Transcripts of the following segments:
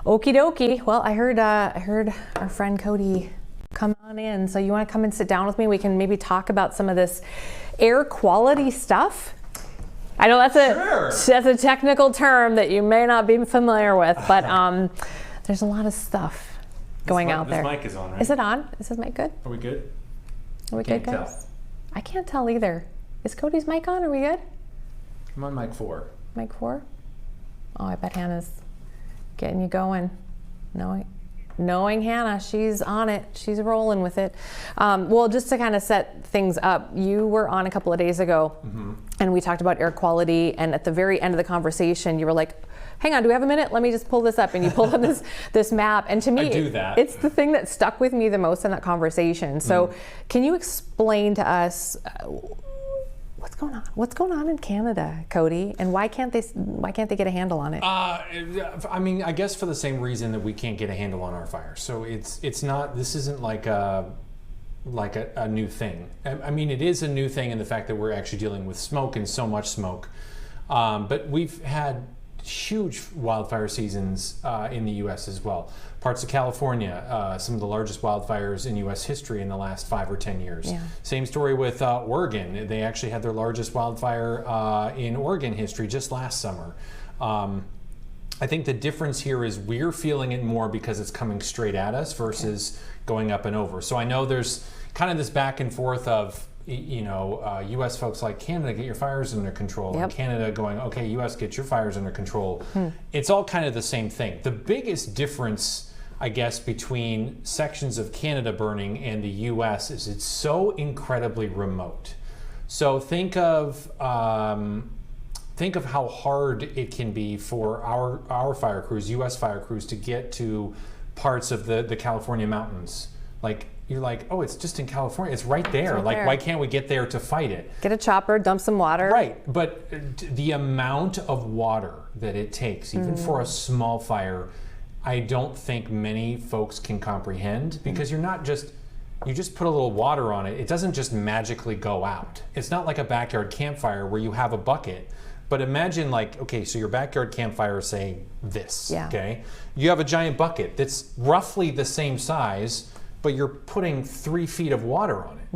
Okie dokie. Well, I heard our friend Cody come on in. So you want to come and sit down with me? We can maybe talk about some of this air quality stuff. I know that's a technical term that you may not be familiar with, but there's a lot of stuff going out there. This mic is on, right? Is it on? Is this mic good? Are we good? Are we good, guys? I can't tell either. Is Cody's mic on? Are we good? I'm on mic 4. Mic 4? Oh, I bet Hannah's getting you going. Knowing Hannah, she's on it. She's rolling with it. Well, just to kind of set things up, you were on a couple of days ago, and we talked about air quality. And at the very end of the conversation, you were like, "Hang on, do we have a minute? Let me just pull this up." And you pulled up this map. And to me, it's the thing that stuck with me the most in that conversation. So, can you explain to us what's going on? What's going on in Canada, Cody? And why can't they get a handle on it? I mean, I guess for the same reason that we can't get a handle on our fires. So it's not. This isn't like a new thing. I mean, it is a new thing in the fact that we're actually dealing with smoke and so much smoke. But we've had huge wildfire seasons in the U.S. as well. Parts of California, some of the largest wildfires in U.S. history in the last 5 or 10 years. Yeah. Same story with Oregon. They actually had their largest wildfire in Oregon history just last summer. I think the difference here is we're feeling it more because it's coming straight at us versus going up and over. So I know there's kind of this back and forth of, U.S. folks like Canada, get your fires under control, and Canada going, okay, U.S., get your fires under control. It's all kind of the same thing. The biggest difference, I guess, between sections of Canada burning and the U.S. is it's so incredibly remote. So think of how hard it can be for our fire crews, U.S. fire crews, to get to parts of the California mountains. Like, you're like, oh, it's just in California. It's right there. Why can't we get there to fight it? Get a chopper, dump some water. Right, but the amount of water that it takes, even for a small fire, I don't think many folks can comprehend, because you just put a little water on it. It doesn't just magically go out. It's not like a backyard campfire where you have a bucket. But imagine so your backyard campfire, say this, okay? You have a giant bucket that's roughly the same size, but you're putting 3 feet of water on it.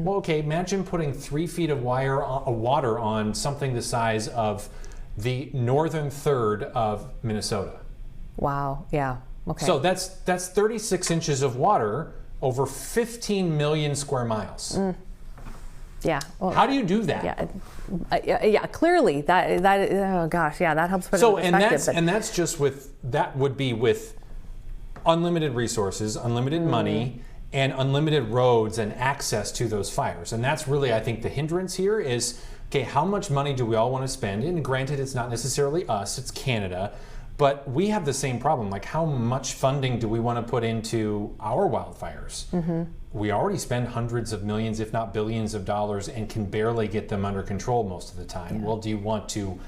Well, okay, imagine putting 3 feet of water on something the size of the northern third of Minnesota. Wow, yeah, okay. So that's 36 inches of water over 15 million square miles. Yeah. Well, how do you do that? Yeah. Clearly, that oh gosh, yeah, that helps put it in perspective. And that's just that would be with unlimited resources, unlimited money, and unlimited roads and access to those fires. And that's really, I think, the hindrance here is, okay, how much money do we all want to spend? And granted, it's not necessarily us, it's Canada, but we have the same problem. Like, how much funding do we want to put into our wildfires? We already spend hundreds of millions, if not billions of dollars, and can barely get them under control most of the time. Yeah. Well, do you want to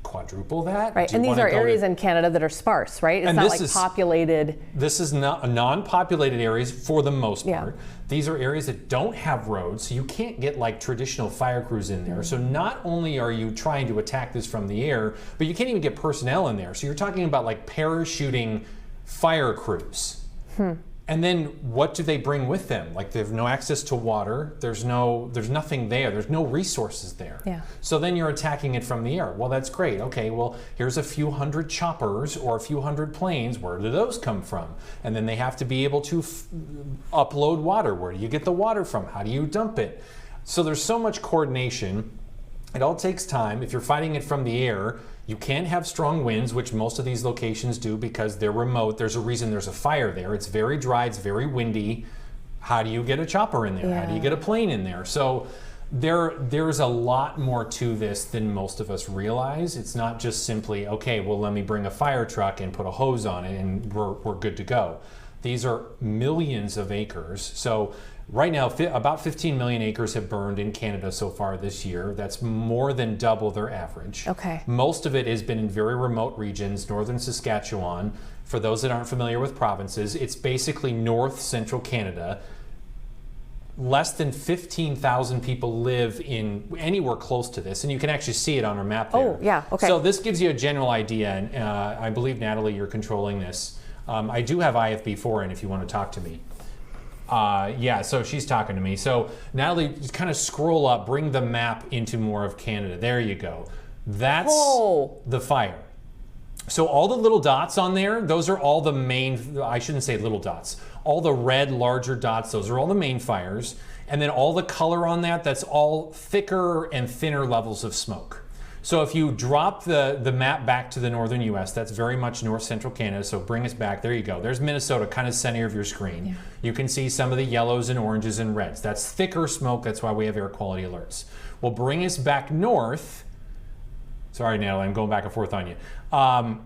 quadruple that? Right, and these are areas in Canada that are sparse, right? It's not like populated. This is not non-populated areas for the most part. These are areas that don't have roads, so you can't get like traditional fire crews in there. So not only are you trying to attack this from the air, but you can't even get personnel in there. So you're talking about like parachuting fire crews. And then what do they bring with them? Like, they have no access to water. There's nothing there. There's no resources there. Yeah. So then you're attacking it from the air. Well, that's great. Okay, well, here's a few hundred choppers or a few hundred planes. Where do those come from? And then they have to be able to upload water. Where do you get the water from? How do you dump it? So there's so much coordination. It all takes time. If you're fighting it from the air, you can't have strong winds, which most of these locations do because they're remote. There's a reason there's a fire there. It's very dry, it's very windy. How do you get a chopper in there? How do you get a plane in there? So there's a lot more to this than most of us realize. It's not just simply, okay, well, let me bring a fire truck and put a hose on it and we're good to go. These are millions of acres. So right now, about 15 million acres have burned in Canada so far this year. That's more than double their average. Okay. Most of it has been in very remote regions, northern Saskatchewan. For those that aren't familiar with provinces, it's basically north central Canada. Less than 15,000 people live in anywhere close to this, and you can actually see it on our map there. Oh, yeah, okay. So this gives you a general idea, and I believe, Natalie, you're controlling this. I do have IFB4 in if you want to talk to me. Yeah, so she's talking to me. So Natalie, just kind of scroll up, bring the map into more of Canada. There you go. That's the fire. So all the little dots on there, those are all the main, I shouldn't say little dots, all the red larger dots, those are all the main fires. And then all the color on that, that's all thicker and thinner levels of smoke. So if you drop the map back to the northern US, that's very much north central Canada, so bring us back, there you go. There's Minnesota, kind of center of your screen. Yeah. You can see some of the yellows and oranges and reds. That's thicker smoke, that's why we have air quality alerts. Well, bring us back north. Sorry, Natalie, I'm going back and forth on you.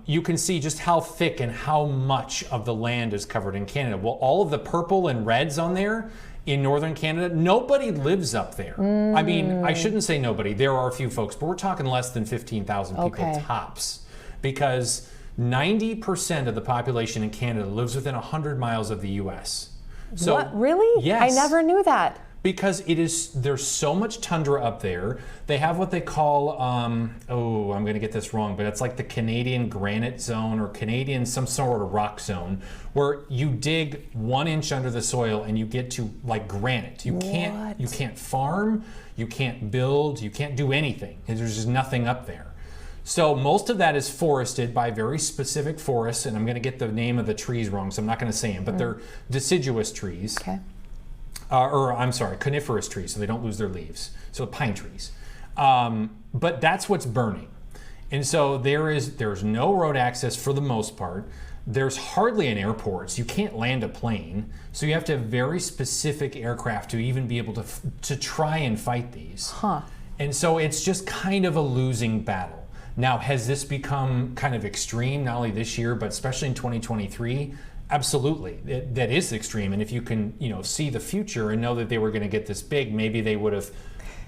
You can see just how thick and how much of the land is covered in Canada. Well, all of the purple and reds on there in northern Canada, nobody lives up there. I mean, I shouldn't say nobody. There are a few folks, but we're talking less than 15,000 people tops, because 90% of the population in Canada lives within 100 miles of the U.S. So, what? Really? Yes. I never knew that. Because there's so much tundra up there. They have what they call, I'm going to get this wrong, but it's like the Canadian granite zone or Canadian some sort of rock zone, where you dig 1 inch under the soil and you get to like granite. You can't farm, you can't build, you can't do anything. There's just nothing up there. So most of that is forested by very specific forests, and I'm going to get the name of the trees wrong, so I'm not going to say them, but they're deciduous trees. Okay. Coniferous trees, so they don't lose their leaves. So pine trees. But that's what's burning. And so there's no road access for the most part. There's hardly an airport, so you can't land a plane. So you have to have very specific aircraft to even be able to try and fight these. Huh. And so it's just kind of a losing battle. Now, has this become kind of extreme, not only this year, but especially in 2023? Absolutely, that is extreme. And if you can, see the future and know that they were going to get this big, maybe they would have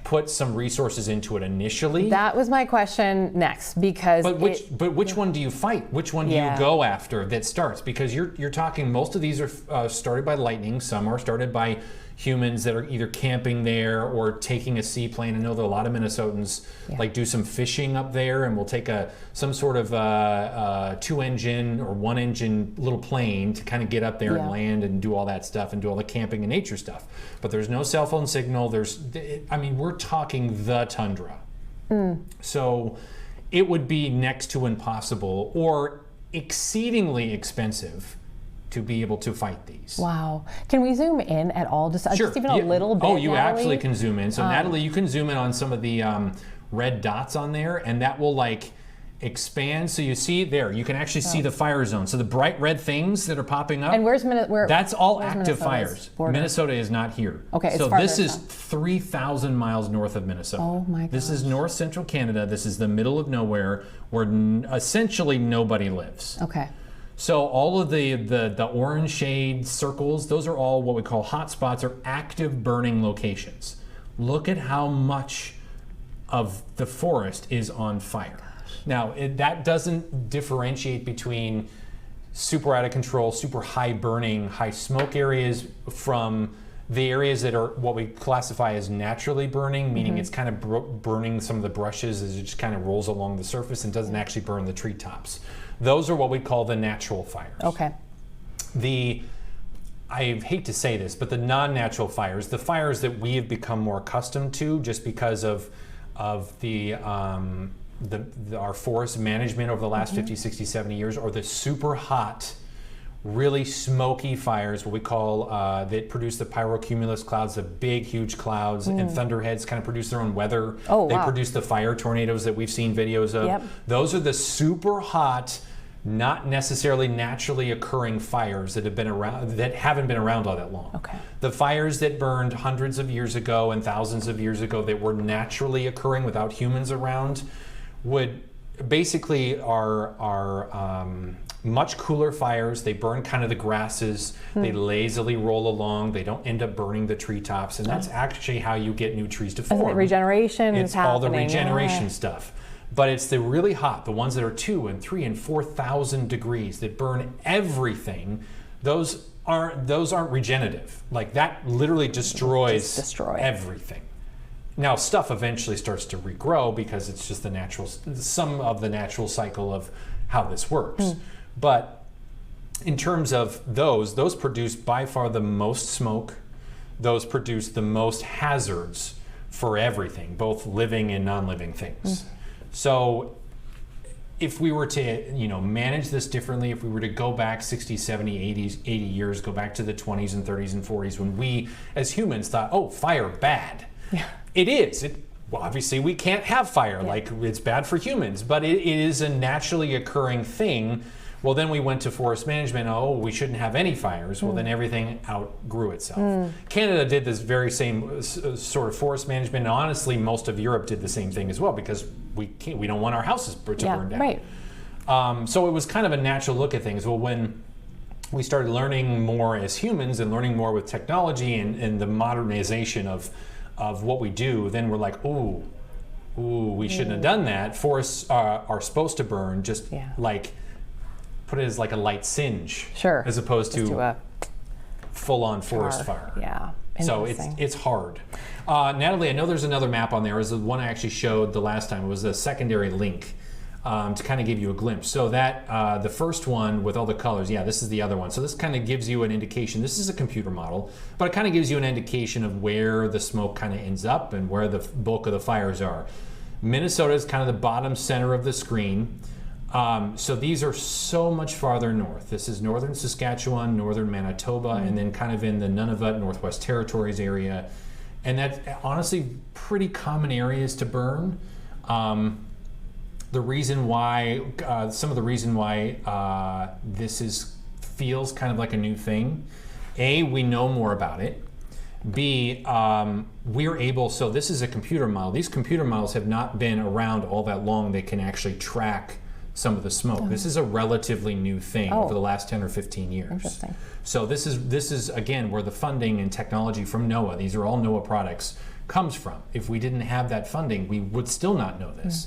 put some resources into it initially. That was my question next, because. But which one do you fight? Which one do you go after that starts? Because you're talking, most of these are started by lightning. Some are started by humans that are either camping there or taking a seaplane. I know that a lot of Minnesotans do some fishing up there, and will take some sort of 2-engine or 1-engine little plane to kind of get up there and land and do all that stuff and do all the camping and nature stuff. But there's no cell phone signal. We're talking the tundra. So it would be next to impossible or exceedingly expensive to be able to fight these. Wow. Can we zoom in at all? Just even a little bit, Oh, you Natalie? absolutely can zoom in. So Natalie, you can zoom in on some of the red dots on there, and that will expand. So you see there, you can actually see the fire zone. So the bright red things that are popping up. And where's Minnesota? That's all active fires. Minnesota is not here. Okay. So this is 3,000 miles north of Minnesota. Oh my gosh. This is north central Canada. This is the middle of nowhere, where essentially nobody lives. Okay. So all of the orange shade circles, those are all what we call hot spots, or active burning locations. Look at how much of the forest is on fire. Now, that doesn't differentiate between super out of control, super high burning, high smoke areas from the areas that are what we classify as naturally burning, meaning it's kind of burning some of the brushes as it just kind of rolls along the surface and doesn't actually burn the treetops. Those are what we call the natural fires. Okay. I hate to say this, but the non-natural fires, the fires that we have become more accustomed to just because of our forest management over the last 50, 60, 70 years, or the super hot, really smoky fires, what we call, that produce the pyrocumulus clouds, the big, huge clouds, and thunderheads kind of produce their own weather. They produce the fire tornadoes that we've seen videos of. Yep. Those are the super hot, not necessarily naturally occurring fires that have been around, that haven't been around all that long. Okay. The fires that burned hundreds of years ago and thousands of years ago that were naturally occurring without humans around would basically are much cooler fires. They burn kind of the grasses. They lazily roll along. They don't end up burning the treetops, and that's actually how you get new trees to form. Isn't it regeneration? It's all the regeneration stuff. But it's the really hot, the ones that are 2,000 and 3,000 and 4,000 degrees that burn everything. Those aren't regenerative. Like, that literally destroys everything. Now, stuff eventually starts to regrow because it's just some of the natural cycle of how this works. But in terms of those produce by far the most smoke. Those produce the most hazards for everything, both living and non-living things. So if we were to, manage this differently, if we were to go back 60, 70, 80 years, go back to the 20s and 30s and 40s when we as humans thought, oh, fire bad. Yeah. It is. Well, obviously we can't have fire, like it's bad for humans, but it is a naturally occurring thing. Well, then we went to forest management. Oh, we shouldn't have any fires. Well, then everything outgrew itself. Canada did this very same sort of forest management. And honestly, most of Europe did the same thing as well because we don't want our houses to burn down. Right. So it was kind of a natural look at things. Well, when we started learning more as humans and learning more with technology and the modernization of what we do, then we're like, ooh, we shouldn't have done that. Forests are supposed to burn, just put it as like a light singe, as opposed to a full-on forest fire. Yeah. So it's hard. Natalie, I know there's another map on there. It was the one I actually showed the last time. It was a secondary link to kind of give you a glimpse. So that the first one with all the colors, this is the other one. So this kind of gives you an indication. This is a computer model, but it kind of gives you an indication of where the smoke kind of ends up and where the bulk of the fires are. Minnesota is kind of the bottom center of the screen. So these are so much farther north. This is northern Saskatchewan, northern Manitoba, and then kind of in the Nunavut, Northwest Territories area. And that's honestly pretty common areas to burn. The reason why, some of the reason why this feels kind of like a new thing, A, we know more about it. B, we're able, so this is a computer model. These computer models have not been around all that long. They can actually track some of the smoke. This is a relatively new thing over the last 10 or 15 years. Interesting. So this is again where the funding and technology from NOAA, these are all NOAA products, comes from. If we didn't have that funding, we would still not know this.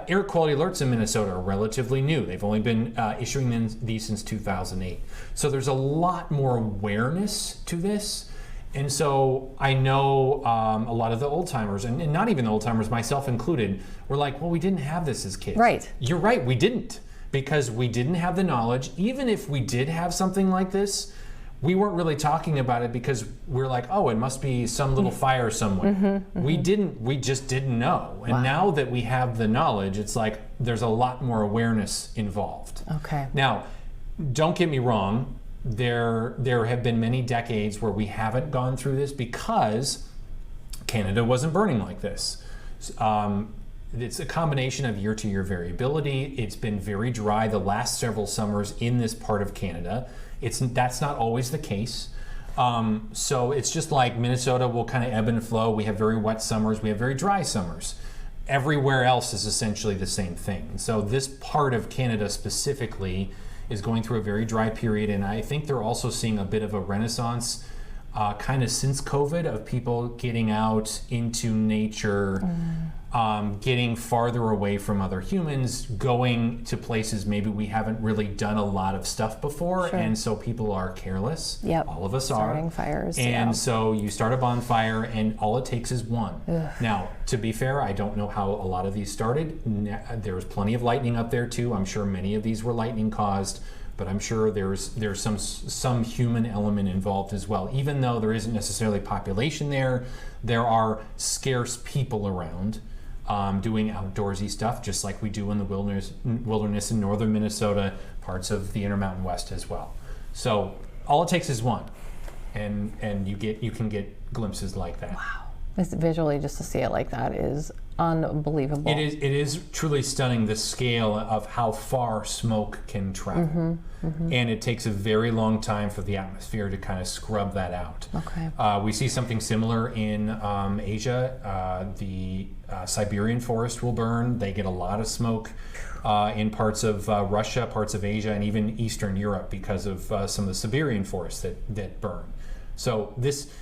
Air quality alerts in Minnesota are relatively new. They've only been issuing these since 2008. So there's a lot more awareness to this. And so I know a lot of the old timers, and not even the old timers, myself included, were like, well, we didn't have this as kids. Right. You're right, we didn't. Because we didn't have the knowledge. Even if we did have something like this, we weren't really talking about it because we're like, oh, it must be some little fire somewhere. We just didn't know. And now that we have the knowledge, it's like there's a lot more awareness involved. Okay. Now, don't get me wrong. There have been many decades where we haven't gone through this because Canada wasn't burning like this. It's a combination of year-to-year variability. It's been very dry the last several summers in this part of Canada. That's not always the case. So it's just like Minnesota will kind of ebb and flow. We have very wet summers. We have very dry summers. Everywhere else is essentially the same thing. So this part of Canada specifically is going through a very dry period, and I think they're also seeing a bit of a renaissance kind of since COVID of people getting out into nature, getting farther away from other humans, going to places maybe we haven't really done a lot of stuff before, and so people are careless. Yep. All of us Starting are. fires. And so you start a bonfire, and all it takes is one. Now, to be fair, I don't know how a lot of these started. There was plenty of lightning up there too. I'm sure many of these were lightning caused. But I'm sure there's some human element involved as well. Even though there isn't necessarily population there are scarce people around doing outdoorsy stuff, just like we do in the wilderness in northern Minnesota, parts of the Intermountain West as well. So all it takes is one, and you can get glimpses like that. Wow, it's visually just to see it like that is unbelievable. It is truly stunning, the scale of how far smoke can travel. And it takes a very long time for the atmosphere to kind of scrub that out. Okay. We see something similar in Asia. The Siberian forest will burn. They get a lot of smoke in parts of Russia, parts of Asia, and even Eastern Europe because of some of the Siberian forests that burn. So this,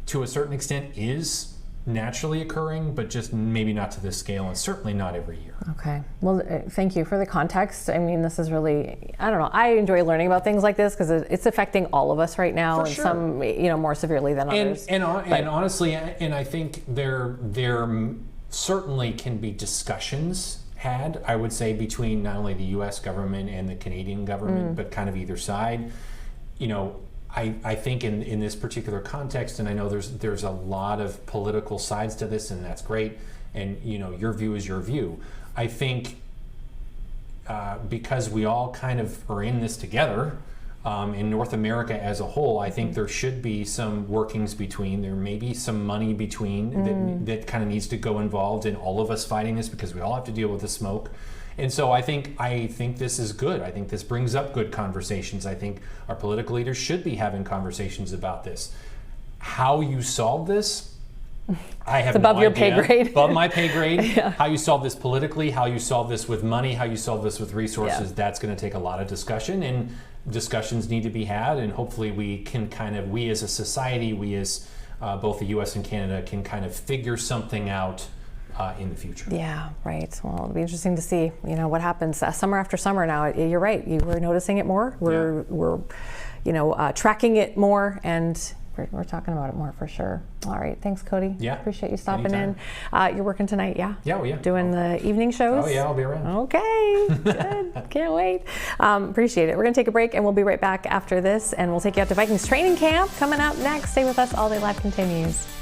to a certain extent, is naturally occurring, but just maybe not to this scale, and certainly not every year. Okay. Well, thank you for the context. I mean, this is really, I don't know, I enjoy learning about things like this because it's affecting all of us right now, For and sure. some, more severely than others. And honestly, and I think there certainly can be discussions had, I would say, between not only the U.S. government and the Canadian government, but kind of either side. You know, I think in this particular context, and I know there's a lot of political sides to this, and that's great. And you know, your view is your view. I think because we all kind of are in this together, in North America as a whole, I think there should be some workings between. There may be some money between that kind of needs to go involved in all of us fighting this, because we all have to deal with the smoke. And so I think this is good. I think this brings up good conversations. I think our political leaders should be having conversations about this. How you solve this, I have it's above no your idea. pay grade. Above my pay grade. Yeah. How you solve this politically, how you solve this with money, how you solve this with resources, that's going to take a lot of discussion, and discussions need to be had, and hopefully we can we as a society, we as both the U.S. and Canada can kind of figure something out in the future. Yeah, right. Well, it'll be interesting to see, you know, what happens summer after summer now. You're right. We're noticing it more. We're you know, tracking it more, and we're talking about it more for sure. All right. Thanks, Cody. Yeah. Appreciate you stopping Anytime. in. You're working tonight, yeah? Yeah, well, yeah. Doing the evening shows? Oh, yeah, I'll be around. Okay. Good. Can't wait. Appreciate it. We're going to take a break, and we'll be right back after this, and we'll take you out to Vikings training camp coming up next. Stay with us. All Day Live continues.